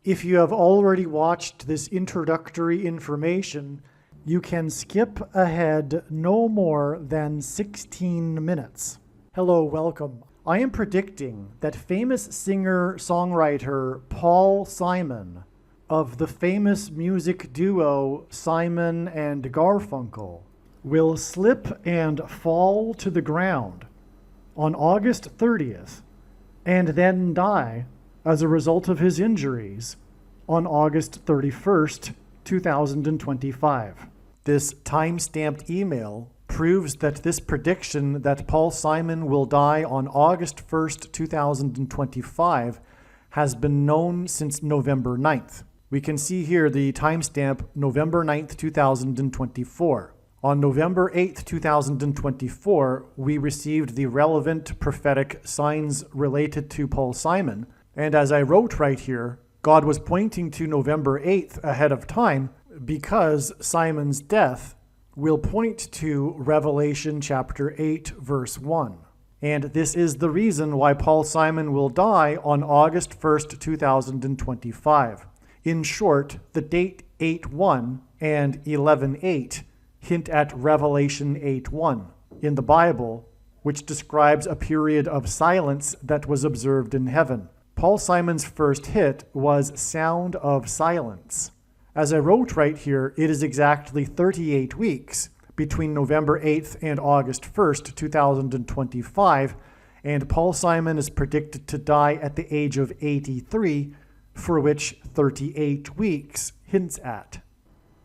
If you have already watched this introductory information, you can skip ahead no more than 16 minutes. Hello, welcome. I am predicting that famous singer-songwriter Paul Simon of the famous music duo Simon and Garfunkel will slip and fall to the ground on August 30th and then die as a result of his injuries on August 31st, 2025. This time-stamped email proves that this prediction that Paul Simon will die on August 1st, 2025 has been known since November 9th. We can see here the timestamp November 9th, 2024. On November 8th, 2024, we received the relevant prophetic signs related to Paul Simon. And as I wrote right here, God was pointing to November 8th ahead of time because Simon's death will point to Revelation chapter 8, verse 1. And this is the reason why Paul Simon will die on August 1st, 2025. In short, the date 8:1 and 11:8 hint at Revelation 8:1 in the Bible, which describes a period of silence that was observed in heaven. Paul Simon's first hit was Sound of Silence. As I wrote right here, it is exactly 38 weeks between November 8th and August 1st, 2025, and Paul Simon is predicted to die at the age of 83, for which 38 weeks hints at.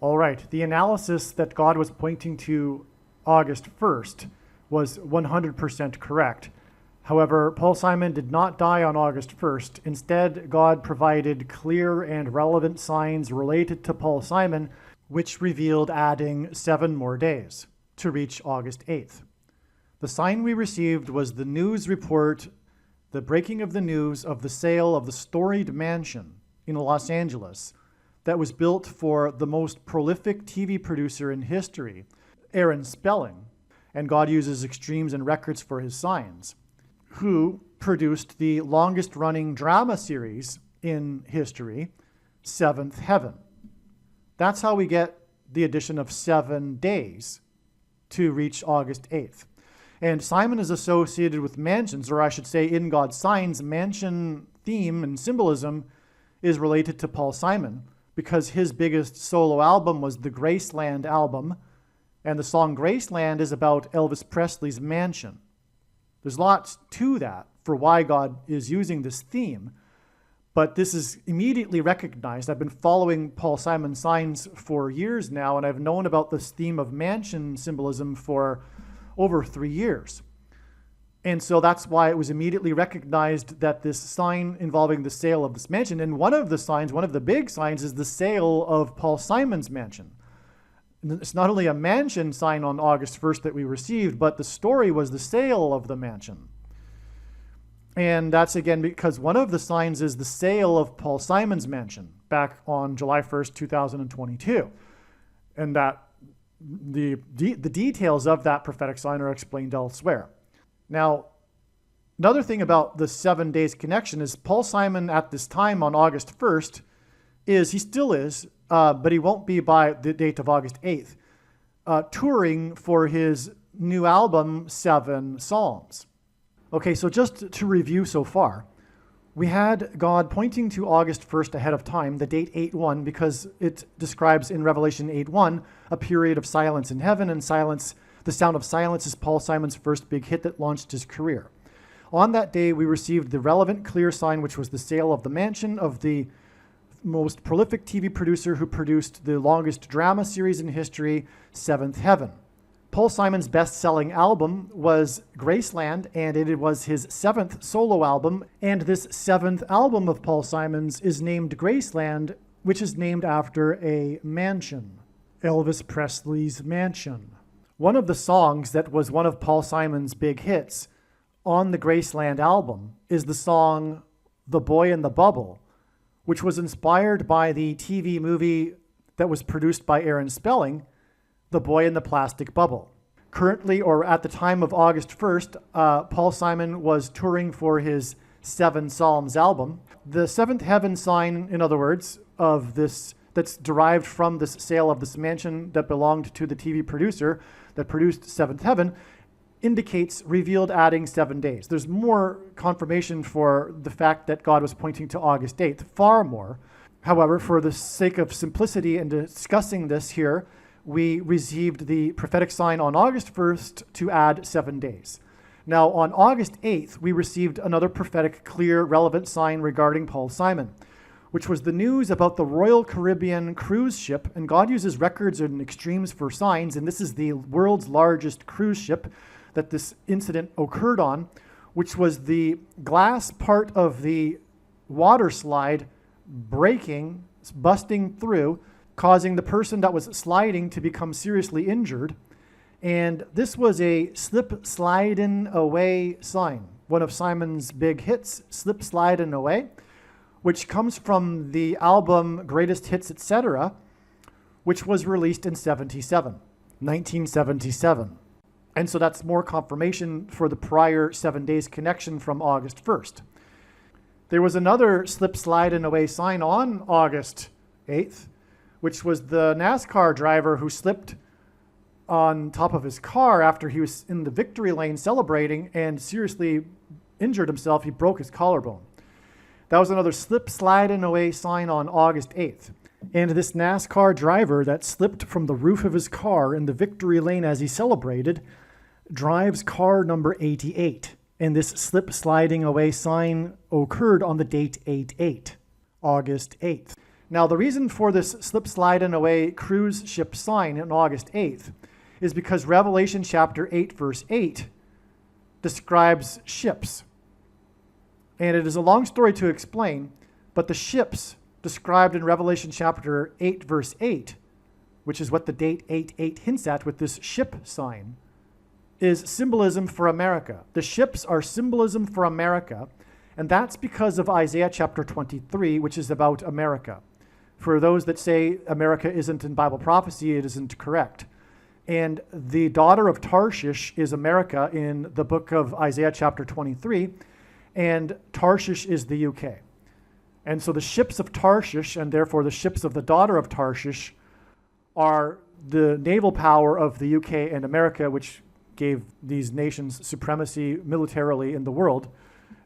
All right, the analysis that God was pointing to August 1st was 100% correct. However, Paul Simon did not die on August 1st. Instead, God provided clear and relevant signs related to Paul Simon, which revealed adding 7 more days to reach August 8th. The sign we received was the news report, the breaking of the news of the sale of the storied mansion in Los Angeles that was built for the most prolific TV producer in history, Aaron Spelling, and God uses extremes and records for his signs, who produced the longest-running drama series in history, Seventh Heaven. That's how we get the addition of 7 days to reach August 8th. And Simon is associated with mansions, or I should say in God's signs, mansion theme and symbolism is related to Paul Simon, because his biggest solo album was the Graceland album, and the song Graceland is about Elvis Presley's mansion. There's lots to that for why God is using this theme, but this is immediately recognized. I've been following Paul Simon's signs for years now, and I've known about this theme of mansion symbolism for over 3 years. And so that's why it was immediately recognized that this sign involving the sale of this mansion, and one of the big signs is the sale of Paul Simon's mansion. It's not only a mansion sign on August 1st that we received, but the story was the sale of the mansion. And that's again because one of the signs is the sale of Paul Simon's mansion back on July 1st, 2022. And that the details of that prophetic sign are explained elsewhere. Now, another thing about the 7 days connection is Paul Simon at this time on August 1st he still is, but he won't be by the date of August 8th, touring for his new album, 7 Psalms. Okay, so just to review so far, we had God pointing to August 1st ahead of time, the date 8:1, because it describes in Revelation 8:1 a period of silence in heaven, and silence. The Sound of Silence is Paul Simon's first big hit that launched his career. On that day, we received the relevant clear sign, which was the sale of the mansion of the most prolific TV producer who produced the longest drama series in history, Seventh Heaven. Paul Simon's best-selling album was Graceland, and it was his 7th solo album, and this 7th album of Paul Simon's is named Graceland, which is named after a mansion, Elvis Presley's mansion. One of the songs that was one of Paul Simon's big hits on the Graceland album is the song The Boy in the Bubble, which was inspired by the TV movie that was produced by Aaron Spelling, The Boy in the Plastic Bubble. Currently, or at the time of August 1st, Paul Simon was touring for his 7 Psalms album. the seventh heaven sign, in other words, of this that's derived from this sale of this mansion that belonged to the TV producer that produced Seventh Heaven, indicates revealed adding 7 days. There's more confirmation for the fact that God was pointing to August 8th, far more. However, for the sake of simplicity in discussing this here, we received the prophetic sign on August 1st to add 7 days. Now, on August 8th, we received another prophetic, clear, relevant sign regarding Paul Simon, which was the news about the Royal Caribbean cruise ship. And God uses records and extremes for signs, and this is the world's largest cruise ship that this incident occurred on, which was the glass part of the water slide breaking, busting through, causing the person that was sliding to become seriously injured. And this was a slip sliding away sign, one of Simon's big hits, Slip Sliding Away, which comes from the album Greatest Hits, Etc., which was released in 1977. And so that's more confirmation for the prior 7 days connection from August 1st. There was another slip sliding away sign on August 8th, which was the NASCAR driver who slipped on top of his car after he was in the victory lane celebrating and seriously injured himself. He broke his collarbone. That was another slip sliding away sign on August 8th. And this NASCAR driver that slipped from the roof of his car in the victory lane as he celebrated drives car number 88. And this slip sliding away sign occurred on the date 8/8, August 8th. Now, the reason for this slip sliding away cruise ship sign on August 8th is because Revelation chapter 8, verse 8 describes ships. And it is a long story to explain, but the ships described in Revelation chapter 8, verse 8, which is what the date 8/8 hints at with this ship sign, is symbolism for America. The ships are symbolism for America, and that's because of Isaiah chapter 23, which is about America. For those that say America isn't in Bible prophecy, it isn't correct. And the daughter of Tarshish is America in the book of Isaiah chapter 23, and Tarshish is the UK. And so the ships of Tarshish, and therefore the ships of the daughter of Tarshish, are the naval power of the UK and America, which gave these nations supremacy militarily in the world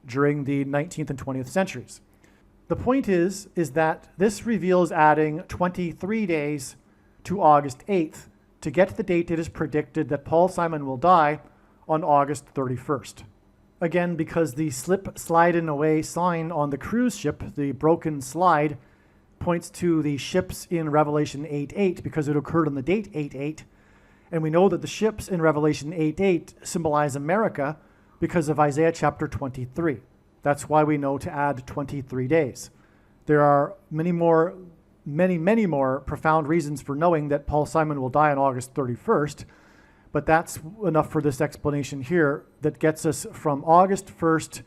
during the 19th and 20th centuries. The point is that this reveals adding 23 days to August 8th to get the date it is predicted that Paul Simon will die on August 31st. Again, because the slip sliding away sign on the cruise ship, the broken slide, points to the ships in Revelation 8:8 because it occurred on the date 8/8. And we know that the ships in Revelation 8:8 symbolize America because of Isaiah chapter 23. That's why we know to add 23 days. There are many more profound reasons for knowing that Paul Simon will die on August 31st. But that's enough for this explanation here that gets us from August 1st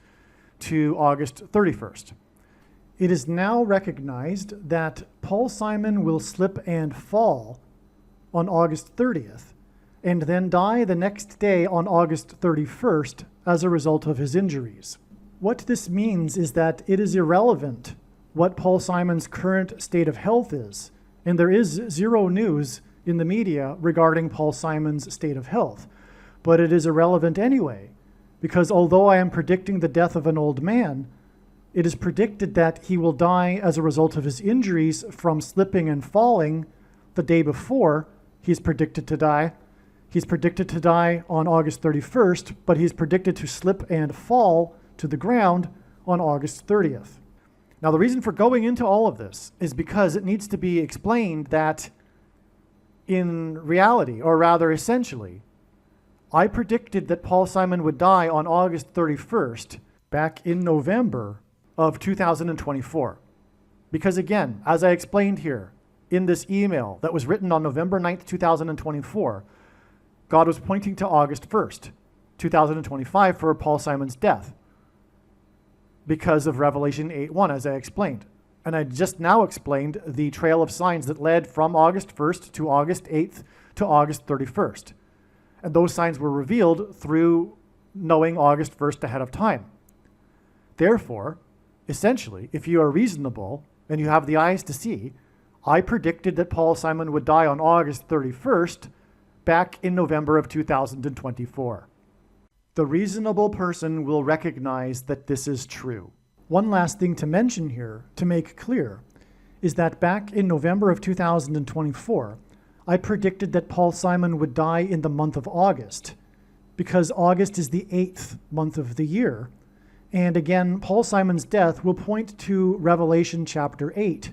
to August 31st. It is now recognized that Paul Simon will slip and fall on August 30th and then die the next day on August 31st as a result of his injuries. What this means is that it is irrelevant what Paul Simon's current state of health is, and there is zero news in the media regarding Paul Simon's state of health. But it is irrelevant anyway, because although I am predicting the death of an old man, it is predicted that he will die as a result of his injuries from slipping and falling the day before he's predicted to die. He's predicted to die on August 31st, but he's predicted to slip and fall to the ground on August 30th. Now, the reason for going into all of this is because it needs to be explained that in reality, or rather essentially, I predicted that Paul Simon would die on August 31st back in November of 2024. Because again, as I explained here in this email that was written on November 9th, 2024, God was pointing to August 1st, 2025 for Paul Simon's death because of Revelation 8:1, as I explained. And I just now explained the trail of signs that led from August 1st to August 8th to August 31st. And those signs were revealed through knowing August 1st ahead of time. Therefore, Essentially, if you are reasonable and you have the eyes to see, I predicted that Paul Simon would die on August 31st back in November of 2024. The reasonable person will recognize that this is true. One last thing to mention here, to make clear, is that back in November of 2024, I predicted that Paul Simon would die in the month of August, because August is the 8th month of the year. And again, Paul Simon's death will point to Revelation chapter 8,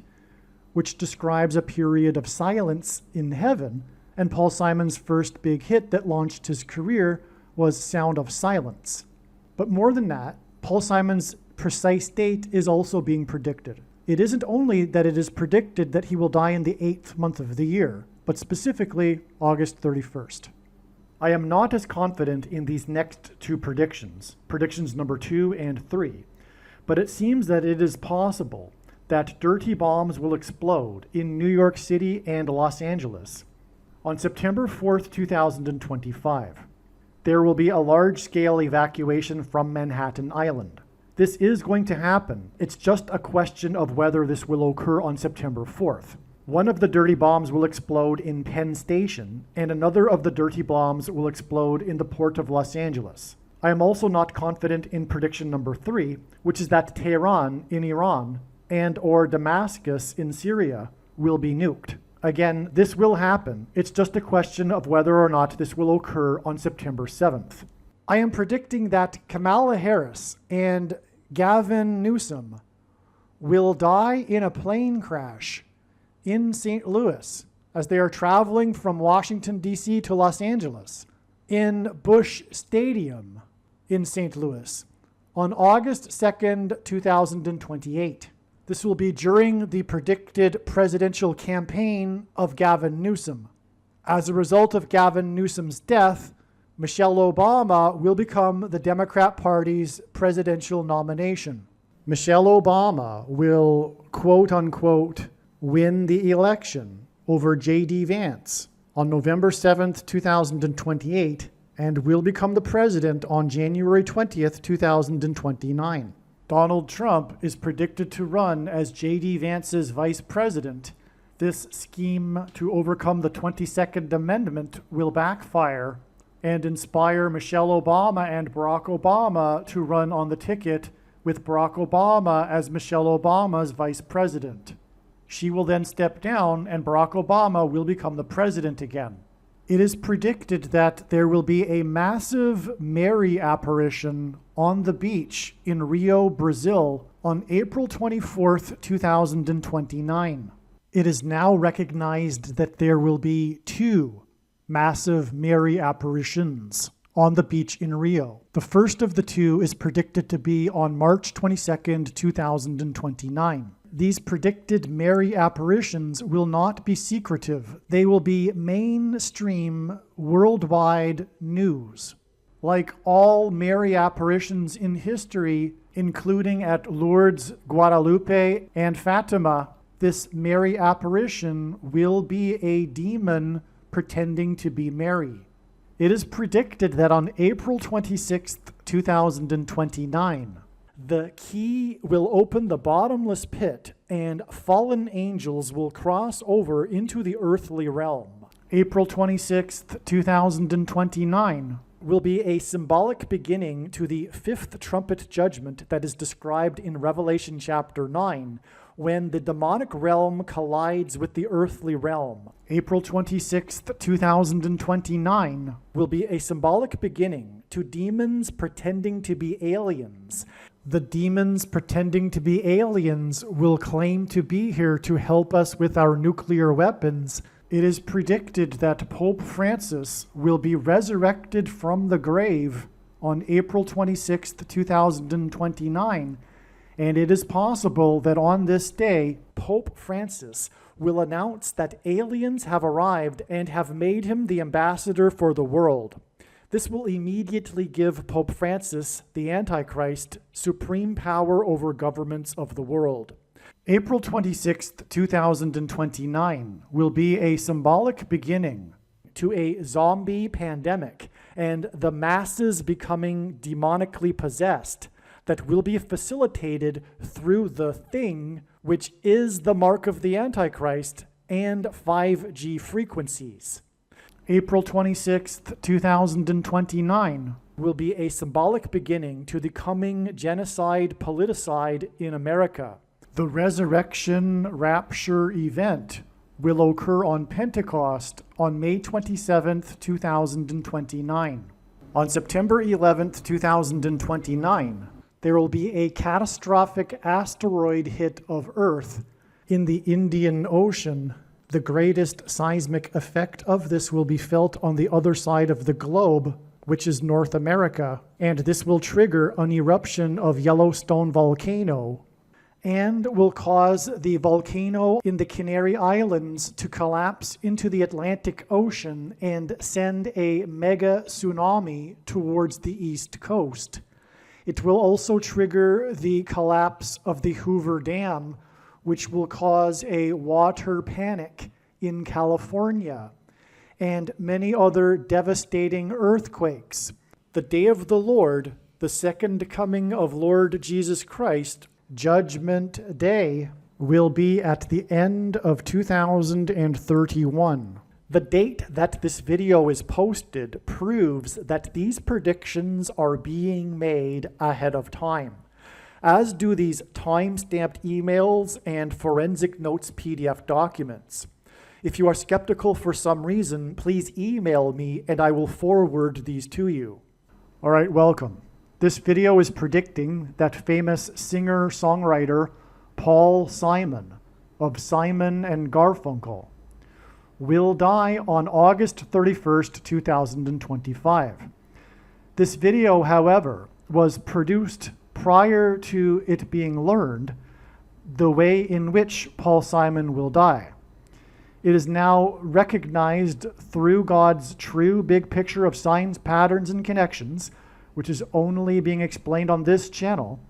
which describes a period of silence in heaven, and Paul Simon's first big hit that launched his career was Sound of Silence. But more than that, Paul Simon's precise date is also being predicted. It isn't only that it is predicted that he will die in the 8th month of the year, but specifically August 31st. I am not as confident in these next two predictions number 2 and 3, but it seems that it is possible that dirty bombs will explode in New York City and Los Angeles on September 4th, 2025. There will be a large-scale evacuation from Manhattan Island. This is going to happen. It's just a question of whether this will occur on September 4th. One of the dirty bombs will explode in Penn Station, and another of the dirty bombs will explode in the port of Los Angeles. I am also not confident in prediction number 3, which is that Tehran in Iran and or Damascus in Syria will be nuked. Again, this will happen. It's just a question of whether or not this will occur on September 7th. I am predicting that Kamala Harris and Gavin Newsom will die in a plane crash in St. Louis as they are traveling from Washington, D.C. to Los Angeles in Busch Stadium in St. Louis on August 2nd, 2028. This will be during the predicted presidential campaign of Gavin Newsom. As a result of Gavin Newsom's death, Michelle Obama will become the Democrat Party's presidential nomination. Michelle Obama will, quote unquote, win the election over J.D. Vance on November 7th, 2028, and will become the president on January 20th, 2029. Donald Trump is predicted to run as J.D. Vance's vice president. This scheme to overcome the 22nd Amendment will backfire and inspire Michelle Obama and Barack Obama to run on the ticket with Barack Obama as Michelle Obama's vice president. She will then step down and Barack Obama will become the president again. It is predicted that there will be a massive Mary apparition on the beach in Rio, Brazil on April 24th, 2029. It is now recognized that there will be 2 massive Mary apparitions on the beach in Rio. The first of the 2 is predicted to be on March 22nd, 2029. These predicted Mary apparitions will not be secretive. They will be mainstream, worldwide news. Like all Mary apparitions in history, including at Lourdes, Guadalupe, and Fatima, this Mary apparition will be a demon pretending to be Mary. It is predicted that on April 26th, 2029, the key will open the bottomless pit and fallen angels will cross over into the earthly realm. April 26th, 2029 will be a symbolic beginning to the 5th trumpet judgment that is described in Revelation chapter 9, when the demonic realm collides with the earthly realm. April 26th, 2029 will be a symbolic beginning to demons pretending to be aliens. The demons pretending to be aliens will claim to be here to help us with our nuclear weapons. It is predicted that Pope Francis will be resurrected from the grave on April 26th, 2029, and it is possible that on this day, Pope Francis will announce that aliens have arrived and have made him the ambassador for the world. This will immediately give Pope Francis, the Antichrist, supreme power over governments of the world. April 26th, 2029 will be a symbolic beginning to a zombie pandemic and the masses becoming demonically possessed, that will be facilitated through the thing, which is the mark of the Antichrist and 5G frequencies. April 26th, 2029 will be a symbolic beginning to the coming genocide politicide in America. The resurrection rapture event will occur on Pentecost on May 27th, 2029. On September 11th, 2029, there will be a catastrophic asteroid hit of Earth in the Indian Ocean. The greatest seismic effect of this will be felt on the other side of the globe, which is North America, and this will trigger an eruption of Yellowstone volcano and will cause the volcano in the Canary Islands to collapse into the Atlantic Ocean and send a mega tsunami towards the East Coast. It will also trigger the collapse of the Hoover Dam, which will cause a water panic in California, and many other devastating earthquakes. The day of the Lord, the second coming of Lord Jesus Christ, Judgment Day, will be at the end of 2031. The date that this video is posted proves that these predictions are being made ahead of time, as do these time-stamped emails and forensic notes PDF documents. If you are skeptical for some reason, please email me and I will forward these to you. All right, welcome. This video is predicting that famous singer-songwriter Paul Simon of Simon and Garfunkel will die on August 31st, 2025. This video, however, was produced prior to it being learned the way in which Paul Simon will die. It is now recognized through God's true big picture of signs, patterns, and connections, which is only being explained on this channel,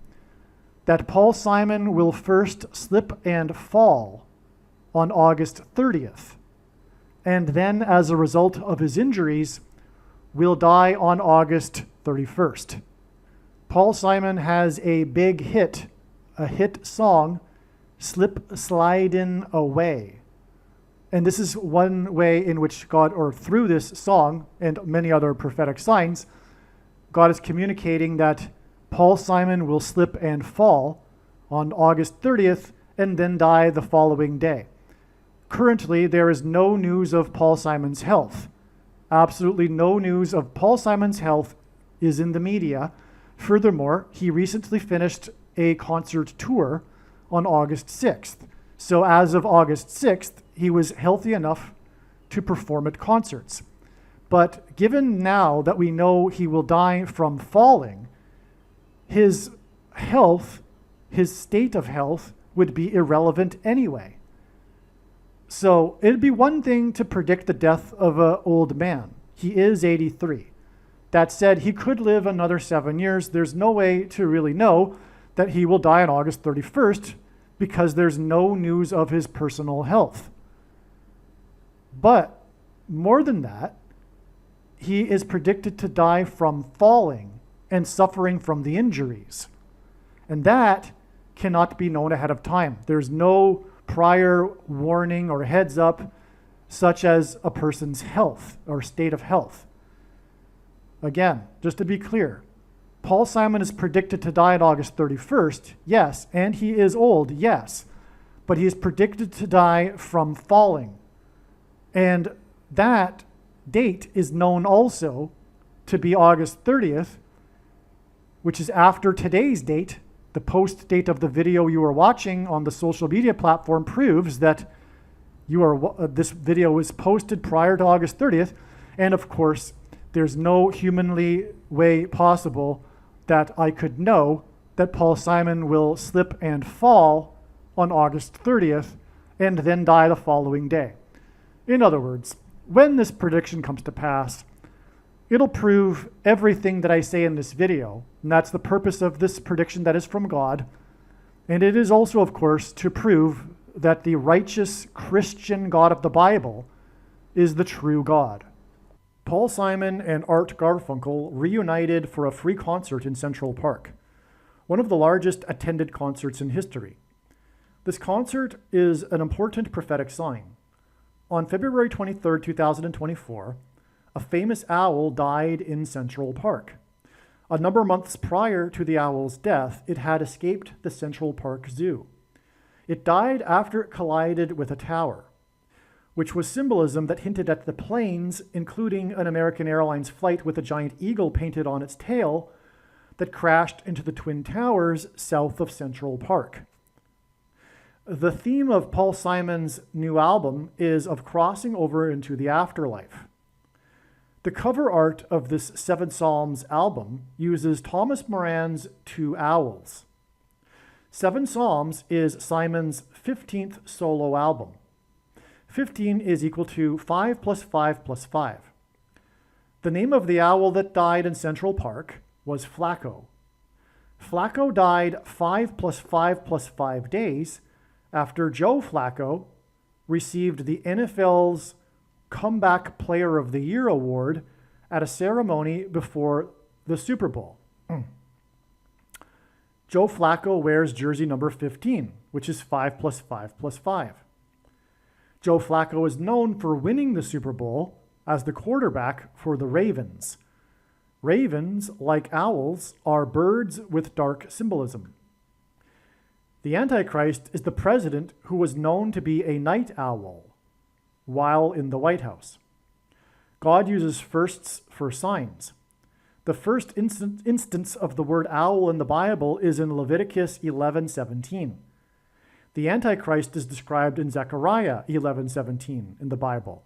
that Paul Simon will first slip and fall on August 30th, and then, as a result of his injuries, will die on August 31st. Paul Simon has a big hit, a hit song, Slip Slidin' Away. And this is one way in which God, or through this song and many other prophetic signs, God is communicating that Paul Simon will slip and fall on August 30th and then die the following day. Currently, there is no news of Paul Simon's health. Absolutely no news of Paul Simon's health is in the media. Furthermore, he recently finished a concert tour on August 6th. So as of August 6th, he was healthy enough to perform at concerts. But given now that we know he will die from falling, his health, his state of health, would be irrelevant anyway. So it'd be one thing to predict the death of an old man. He is 83. That said, he could live another 7 years. There's no way to really know that he will die on August 31st because there's no news of his personal health. But more than that, he is predicted to die from falling and suffering from the injuries. And that cannot be known ahead of time. There's no prior warning or heads up, such as a person's health or state of health. Again, just to be clear, Paul Simon is predicted to die on August 31st, yes, and he is old, yes, but he is predicted to die from falling. And that date is known also to be August 30th, which is after today's date. The post date of the video you are watching on the social media platform proves that this video was posted prior to August 30th. And of course, there's no humanly way possible that I could know that Paul Simon will slip and fall on August 30th and then die the following day. In other words, when this prediction comes to pass, it'll prove everything that I say in this video, and that's the purpose of this prediction that is from God. And it is also, of course, to prove that the righteous Christian God of the Bible is the true God. Paul Simon and Art Garfunkel reunited for a free concert in Central Park. one of the largest attended concerts in history. This concert is an important prophetic sign. On February 23, 2024, a famous owl died in Central Park. A number of months prior to the owl's death, it had escaped the Central Park Zoo. It died after it collided with a tower, which was symbolism that hinted at the planes, including an American Airlines flight with a giant eagle painted on its tail that crashed into the Twin Towers south of Central Park. The theme of Paul Simon's new album is of crossing over into the afterlife. The cover art of this Seven Psalms album uses Thomas Moran's Two Owls. Seven Psalms is Simon's 15th solo album. 15 is equal to 5 plus 5 plus 5. The name of the owl that died in Central Park was Flacco. Flacco died 5 plus 5 plus 5 days after Joe Flacco received the NFL's Comeback Player of the Year award at a ceremony before the Super Bowl. Joe Flacco wears jersey number 15, which is 5 plus 5 plus 5. Joe Flacco is known for winning the Super Bowl as the quarterback for the Ravens. Ravens, like owls, are birds with dark symbolism. The Antichrist is the president who was known to be a night owl while in the White House. God uses firsts for signs. The first instance of the word owl in the Bible is in Leviticus 11:17. The Antichrist is described in Zechariah 11:17 in the Bible.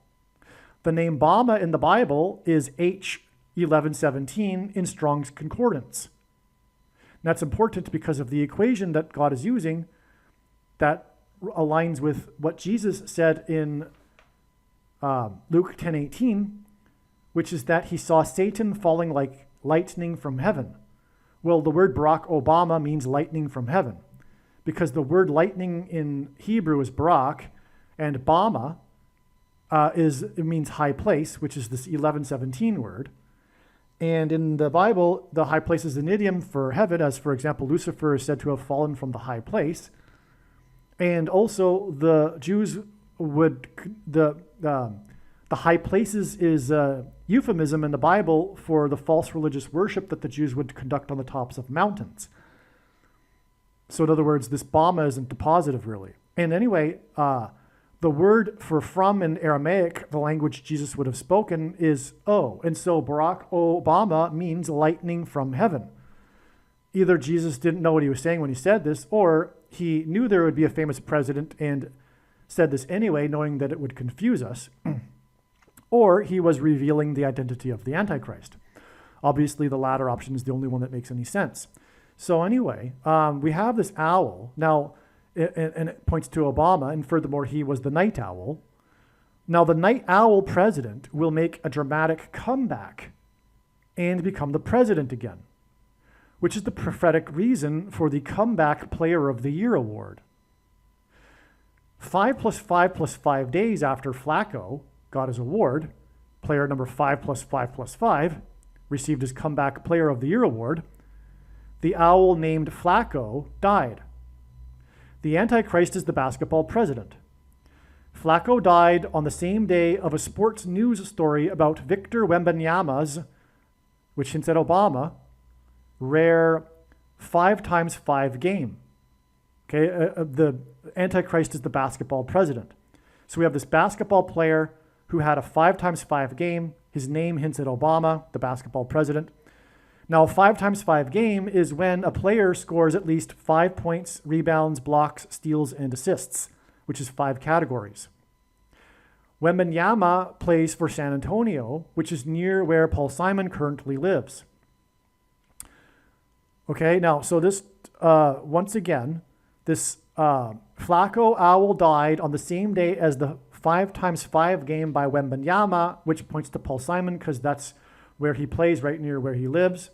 The name Bama in the Bible is H11:17 in Strong's Concordance. And that's important because of the equation that God is using that aligns with what Jesus said in Luke 10:18, which is that he saw Satan falling like lightning from heaven. Well, the word Barack Obama means lightning from heaven because the word lightning in Hebrew is Barak, and Bama it means high place, which is this 11:17 word. And in the Bible, the high place is an idiom for heaven, as for example, Lucifer is said to have fallen from the high place. And also the Jews would, the high places is a euphemism in the Bible for the false religious worship that the Jews would conduct on the tops of mountains. So in other words, this Bama isn't positive really. And anyway, the word for from in Aramaic, the language Jesus would have spoken, is O. And so Barack Obama means lightning from heaven. Either Jesus didn't know what he was saying when he said this, or he knew there would be a famous president and said this anyway, knowing that it would confuse us, or he was revealing the identity of the Antichrist. Obviously, the latter option is the only one that makes any sense. So anyway, we have this owl. Now, and it points to Obama, and furthermore, he was the night owl. Now, the night owl president will make a dramatic comeback and become the president again, which is the prophetic reason for the Comeback Player of the Year award. 5 plus 5 plus 5 days after Flacco got his award, player number 5 plus 5 plus 5, received his Comeback Player of the Year award, the owl named Flacco died. The Antichrist is the basketball president. Flacco died on the same day of a sports news story about Victor Wembanyama's, which hints at Obama, rare 5x5 game. Okay, the Antichrist is the basketball president. So we have this basketball player who had a 5x5 game. His name hints at Obama, the basketball president. Now, a 5x5 game is when a player scores at least 5 points, rebounds, blocks, steals, and assists, which is 5 categories. Wembanyama plays for San Antonio, which is near where Paul Simon currently lives. Okay, now, so this, once again, this Flacco owl died on the same day as the 5x5 game by Wembanyama, which points to Paul Simon because that's where he plays, right near where he lives.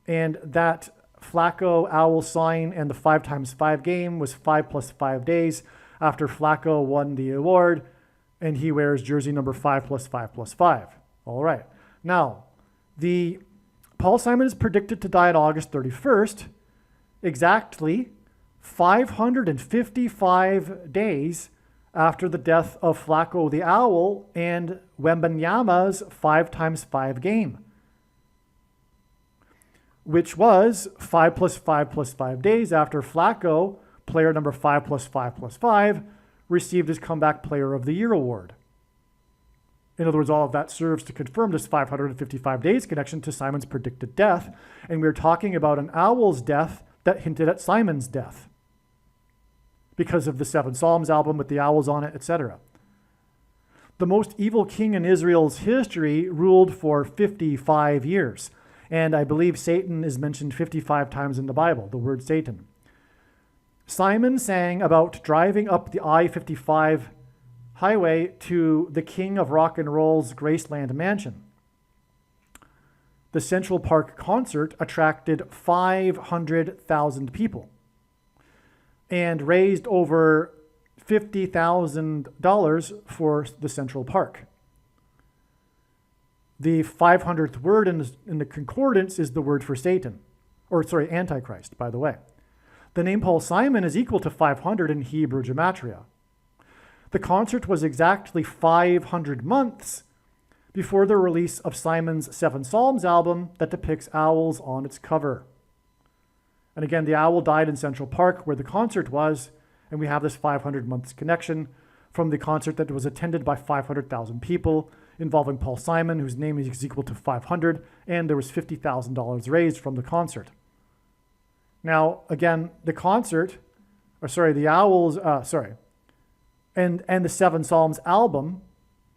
And that Flacco owl sign and the 5x5 game was 5 plus 5 days after Flacco won the award, and he wears jersey number 5 plus 5 plus 5. All right. Now, Paul Simon is predicted to die on August 31st, exactly 555 days after the death of Flaco the Owl and Wembanyama's 5x5 game, which was 5 plus 5 plus 5 days after Flaco, player number 5 plus 5 plus 5, received his Comeback Player of the Year award. In other words, all of that serves to confirm this 555 days connection to Simon's predicted death. And we're talking about an owl's death that hinted at Simon's death because of the Seven Psalms album with the owls on it, etc. The most evil king in Israel's history ruled for 55 years. And I believe Satan is mentioned 55 times in the Bible, the word Satan. Simon sang about driving up the I-55 highway to the king of rock and roll's Graceland mansion. The Central Park concert attracted 500,000 people and raised over $50,000 for the Central Park. The 500th word in the concordance is the word for Satan, Antichrist, by the way. The name Paul Simon is equal to 500 in Hebrew gematria. The concert was exactly 500 months before the release of Simon's Seven Psalms album that depicts owls on its cover. And again, the owl died in Central Park where the concert was, and we have this 500 months connection from the concert that was attended by 500,000 people involving Paul Simon, whose name is equal to 500, and there was $50,000 raised from the concert. Now, again, the the Seven Psalms album,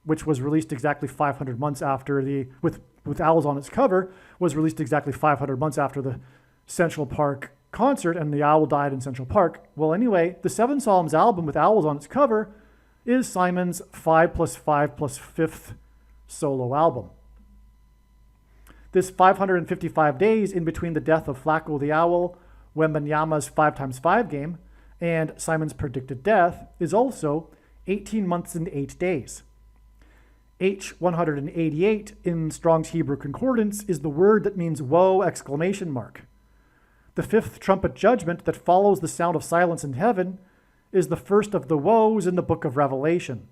which was released exactly 500 months after with owls on its cover, was released exactly 500 months after the Central Park concert, and the owl died in Central Park. Well, anyway, the Seven Psalms album with owls on its cover is Simon's 5 plus 5 plus 5th solo album. This 555 days in between the death of Flaco the Owl, Wembanyama's 5x5 game, and Simon's predicted death is also 18 months and 8 days. H188 in Strong's Hebrew Concordance is the word that means woe! The fifth trumpet judgment that follows the sound of silence in heaven is the first of the woes in the book of Revelation.